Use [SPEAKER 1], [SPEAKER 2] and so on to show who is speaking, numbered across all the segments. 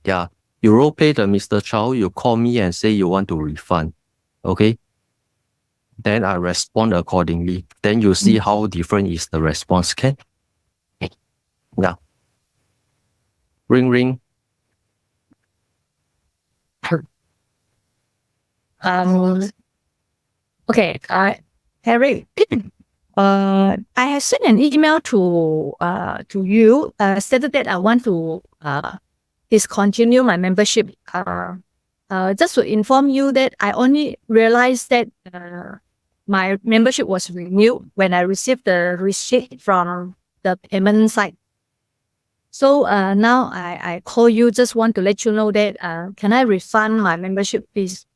[SPEAKER 1] Yeah, you role play the Mr. Chow, you call me and say you want to refund. Okay? Then I respond accordingly. Then you see how different is the response, okay? Yeah. Ring ring.
[SPEAKER 2] Okay, Harry, I have sent an email to you, stated that I want to discontinue my membership. Just to inform you that I only realized that my membership was renewed when I received the receipt from the payment site. So now I call you, just want to let you know that can I refund my membership, please?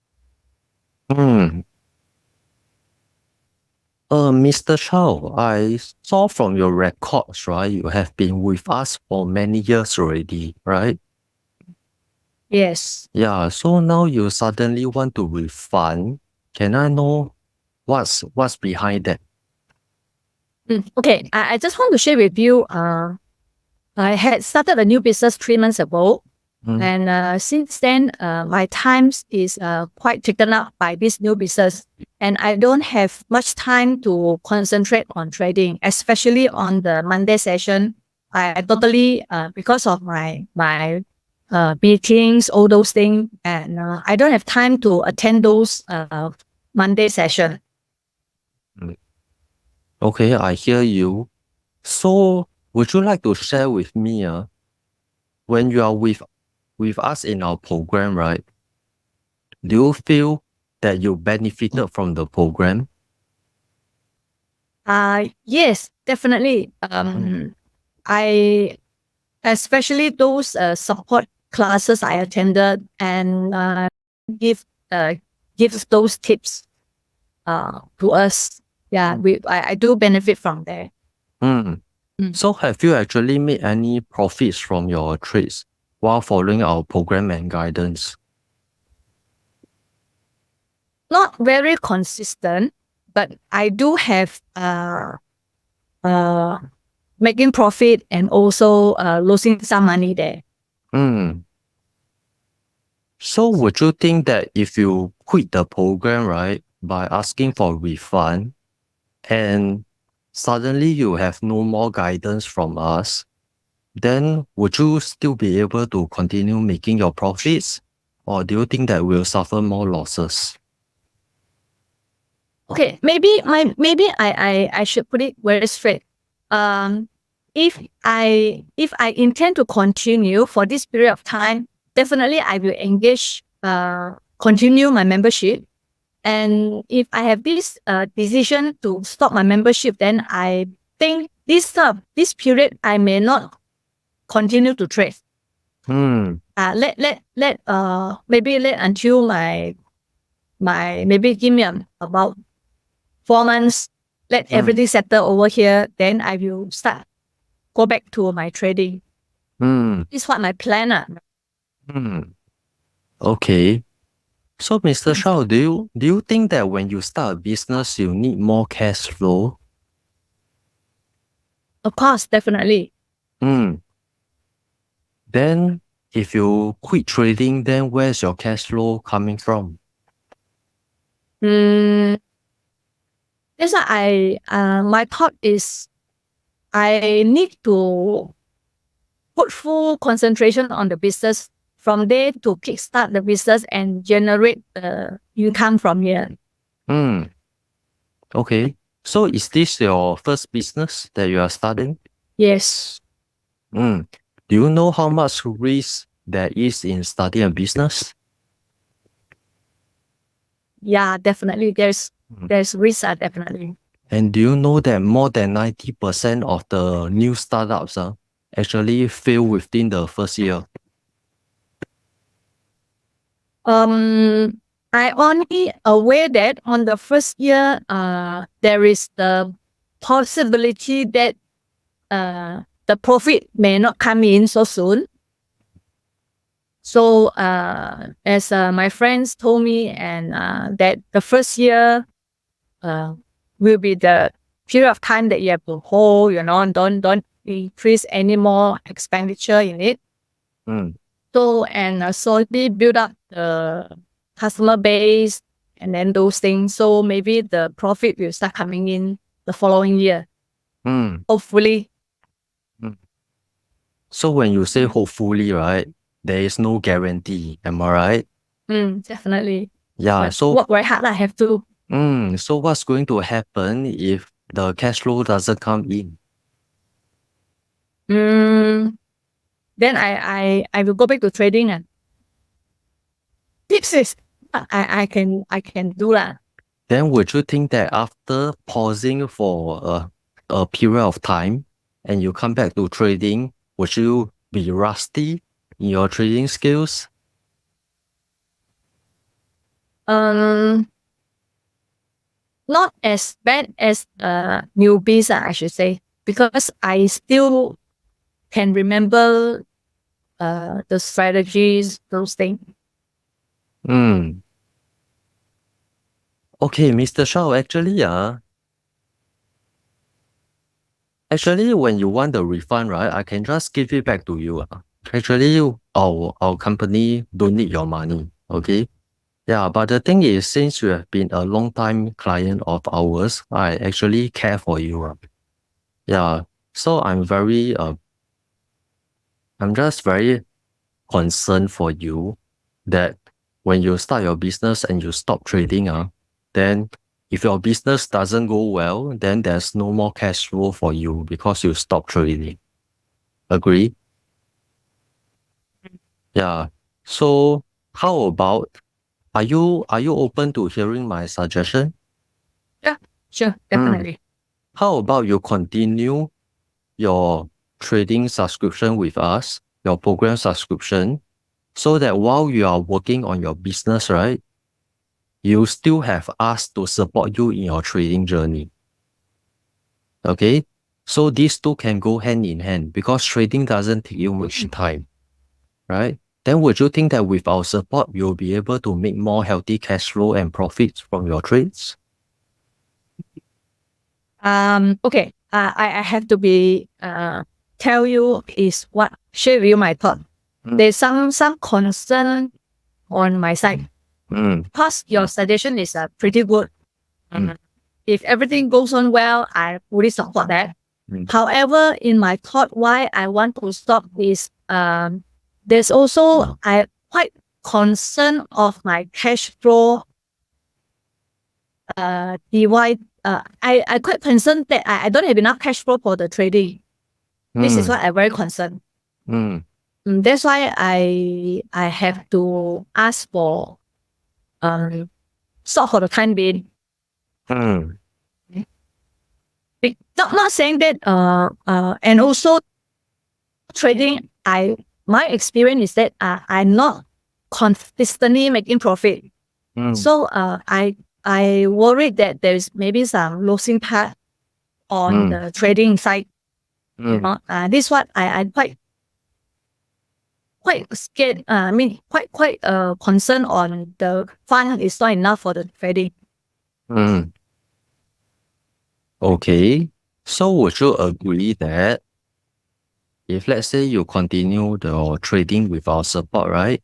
[SPEAKER 1] Mr. Chow, I saw from your records, right? You have been with us for many years already, right?
[SPEAKER 2] Yes.
[SPEAKER 1] Yeah, so now you suddenly want to refund. Can I know what's behind that?
[SPEAKER 2] Okay, I just want to share with you. I had started a new business 3 months ago. And since then, my times is quite taken up by this new business. And I don't have much time to concentrate on trading, especially on the Monday session. I totally, because of my meetings, all those things, and I don't have time to attend those Monday session.
[SPEAKER 1] Okay, I hear you. So, would you like to share with me, when you are with us in our program, right? Do you feel that you benefited from the program?
[SPEAKER 2] Yes, definitely. I especially those support classes I attended and give gives those tips to us. Yeah, I do benefit from there.
[SPEAKER 1] So have you actually made any profits from your trades while following our program and guidance?
[SPEAKER 2] Not very consistent, but I do have making profit and also losing some money there.
[SPEAKER 1] So would you think that if you quit the program, right, by asking for refund, and suddenly you have no more guidance from us, then would you still be able to continue making your profits? Or do you think that we'll suffer more losses?
[SPEAKER 2] Okay, maybe I should put it very straight. If I intend to continue for this period of time, definitely I will engage, continue my membership. And if I have this decision to stop my membership, then I think this period I may not continue to trade. Maybe let until my maybe give me about 4 months, let everything settle over here, then I will go back to my trading. This is what my plan.
[SPEAKER 1] Okay. So, Mr. Shao, do you think that when you start a business, you need more cash flow?
[SPEAKER 2] Of course, definitely.
[SPEAKER 1] Then, if you quit trading, then where's your cash flow coming from?
[SPEAKER 2] That's why my thought is I need to put full concentration on the business from there to kickstart the business and generate the income from here.
[SPEAKER 1] Okay. So is this your first business that you are starting?
[SPEAKER 2] Yes.
[SPEAKER 1] Do you know how much risk there is in starting a business?
[SPEAKER 2] Yeah, definitely. There's risk, definitely.
[SPEAKER 1] And do you know that more than 90% of the new startups actually fail within the first year?
[SPEAKER 2] I only aware that on the first year, there is the possibility that the profit may not come in so soon. So as my friends told me, and that the first year will be the period of time that you have to hold, don't increase any more expenditure in it. So, and slowly build up the customer base and then those things. So maybe the profit will start coming in the following year, hopefully.
[SPEAKER 1] So when you say hopefully, right, there is no guarantee. Am I right?
[SPEAKER 2] Definitely.
[SPEAKER 1] Yeah.
[SPEAKER 2] But
[SPEAKER 1] So
[SPEAKER 2] work very hard. I have to.
[SPEAKER 1] so what's going to happen if the cash flow doesn't come in?
[SPEAKER 2] Then I will go back to trading and this is I can do that.
[SPEAKER 1] Then would you think that after pausing for a period of time and you come back to trading, would you be rusty in your trading skills?
[SPEAKER 2] Not as bad as newbies, I should say, because I still can remember the strategies, those things.
[SPEAKER 1] Okay, Mr. Shao, actually, when you want the refund, right, I can just give it back to you. Actually, our company don't need your money, okay? Yeah, but the thing is, since you have been a long time client of ours, I actually care for you. Yeah, so I'm just very concerned for you that when you start your business and you stop trading, then if your business doesn't go well, then there's no more cash flow for you because you stop trading. Agree? Yeah. So how about, are you open to hearing my suggestion?
[SPEAKER 2] Yeah, sure, definitely.
[SPEAKER 1] How about you continue your trading subscription with us, your program subscription, so that while you are working on your business, right, you still have us to support you in your trading journey. Okay? So these two can go hand in hand because trading doesn't take you much time, right? Then would you think that with our support, you'll be able to make more healthy cash flow and profits from your trades?
[SPEAKER 2] Okay. I have to be tell you is what share with you my thought. There's some concern on my side. Because your suggestion is pretty good. If everything goes on well, I fully support that. However, in my thought, why I want to stop is there's also I quite concerned of my cash flow divide. I quite concerned that I don't have enough cash flow for the trading. This is what I'm very concerned. That's why I have to ask for stop for the time being. Not saying that and also trading, my experience is that I'm not consistently making profit. So I worry that there's maybe some losing part on the trading side. This is what I'm quite scared. I mean, quite concerned on the fund is not enough for the trading.
[SPEAKER 1] Okay. So would you agree that if let's say you continue the trading with our support, right?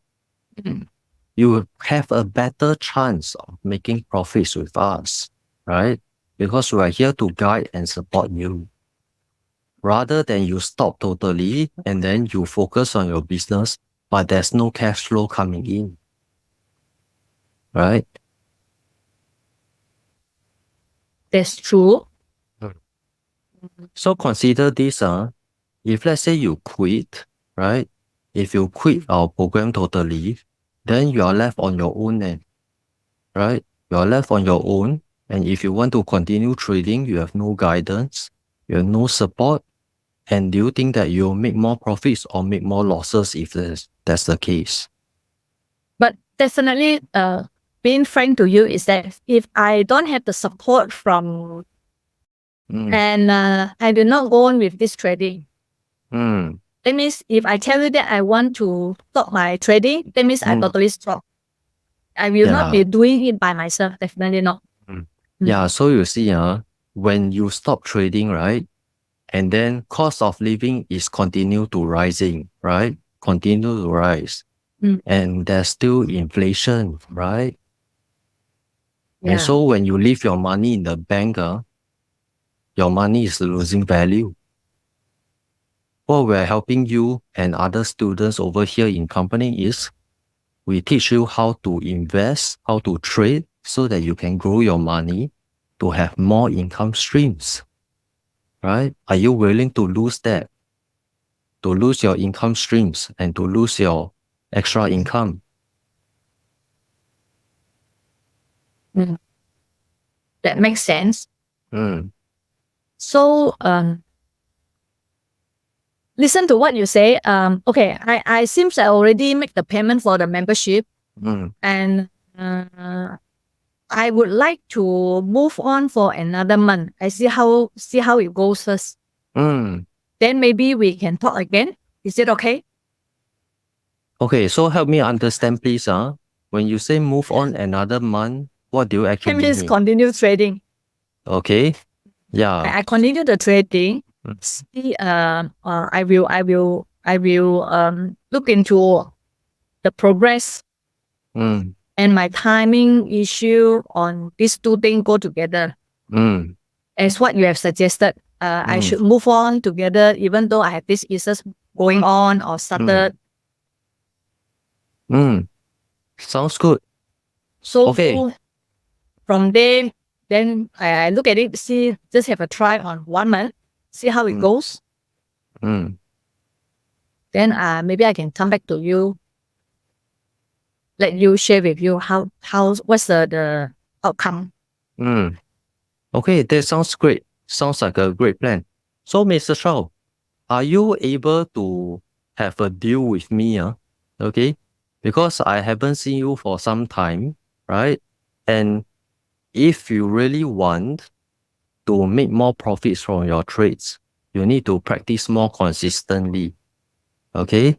[SPEAKER 1] You have a better chance of making profits with us, right? Because we are here to guide and support you. Rather than you stop totally and then you focus on your business, but there's no cash flow coming in, right?
[SPEAKER 2] That's true.
[SPEAKER 1] So consider this, if let's say you quit, right? If you quit our program totally, then you are left on your own, right? You are left on your own. And if you want to continue trading, you have no guidance, you have no support. And do you think that you'll make more profits or make more losses if that's the case?
[SPEAKER 2] But definitely, being frank to you is that if I don't have the support from and I do not go on with this trading, that means if I tell you that I want to stop my trading, that means I totally stop. I will not be doing it by myself, definitely not.
[SPEAKER 1] Yeah, so you see, when you stop trading, right? And then cost of living is continue to rising, right? continue to rise. And there's still inflation, right? And so when you leave your money in the bank, your money is losing value. What we're helping you and other students over here in company is we teach you how to invest, how to trade so that you can grow your money to have more income streams, right? Are you willing to lose that? To lose your income streams and to lose your extra income?
[SPEAKER 2] That makes sense.
[SPEAKER 1] Mm.
[SPEAKER 2] So, listen to what you say. Okay, I seems I already make the payment for the membership, and I would like to move on for another month. I see how it goes first. Then maybe we can talk again. Is it okay?
[SPEAKER 1] Okay, so help me understand, please. When you say move on another month, what do you actually
[SPEAKER 2] It means
[SPEAKER 1] mean?
[SPEAKER 2] continue trading.
[SPEAKER 1] Okay, yeah.
[SPEAKER 2] I continue the trading. See, I will look into the progress and my timing issue on these two things go together. As what you have suggested, I should move on together, even though I have these issues going on or started.
[SPEAKER 1] Sounds good.
[SPEAKER 2] So
[SPEAKER 1] Okay.
[SPEAKER 2] from there, then I look at it, just have a try on 1 month, see how it goes. Then maybe I can come back to you, let you share with you what's the outcome.
[SPEAKER 1] Okay, that sounds great. Sounds like a great plan. So, Mr. Chow, are you able to have a deal with me? Okay, because I haven't seen you for some time, right? And if you really want to make more profits from your trades, you need to practice more consistently. Okay?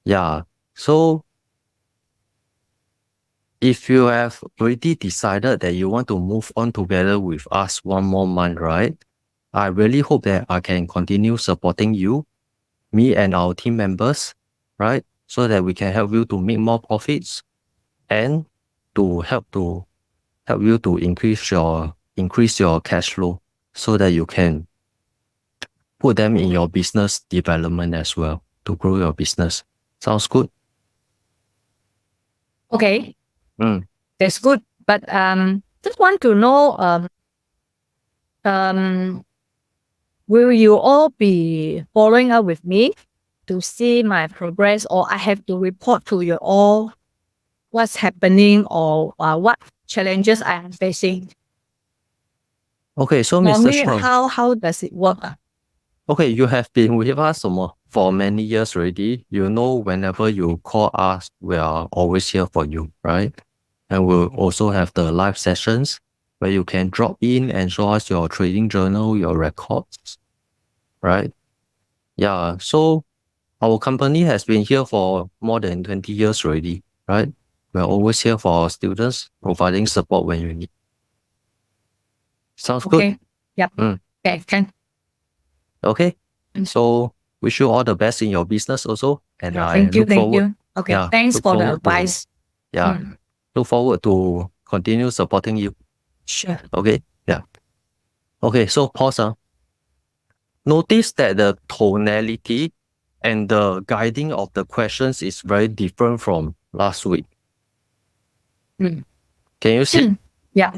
[SPEAKER 1] Yeah. So if you have already decided that you want to move on together with us 1 more month, right? I really hope that I can continue supporting you, me and our team members, right? So that we can help you to make more profits and to help you to increase your cash flow so that you can put them in your business development as well to grow your business. Sounds good?
[SPEAKER 2] Okay. That's good. But just want to know, will you all be following up with me to see my progress, or I have to report to you all what's happening or what challenges I am facing?
[SPEAKER 1] Okay, so
[SPEAKER 2] Normally,
[SPEAKER 1] Mr. Chow,
[SPEAKER 2] how does it work?
[SPEAKER 1] okay, you have been with us for many years already. You know, whenever you call us, we are always here for you, right? And we'll also have the live sessions where you can drop in and show us your trading journal, your records, right? Yeah, so our company has been here for more than 20 years already, right? We're always here for our students, providing support when you need. Sounds good?
[SPEAKER 2] Okay. Yep. Okay, can.
[SPEAKER 1] Okay. So wish you all the best in your business also. And I
[SPEAKER 2] Thank you.
[SPEAKER 1] look forward.
[SPEAKER 2] Okay,
[SPEAKER 1] Yeah,
[SPEAKER 2] thanks
[SPEAKER 1] look
[SPEAKER 2] for the
[SPEAKER 1] forward to-
[SPEAKER 2] advice.
[SPEAKER 1] Look forward to continue supporting you.
[SPEAKER 2] Sure.
[SPEAKER 1] Okay. Yeah. Okay, so pause. Notice that the tonality and the guiding of the questions is very different from last week. Can you see?
[SPEAKER 2] Yeah.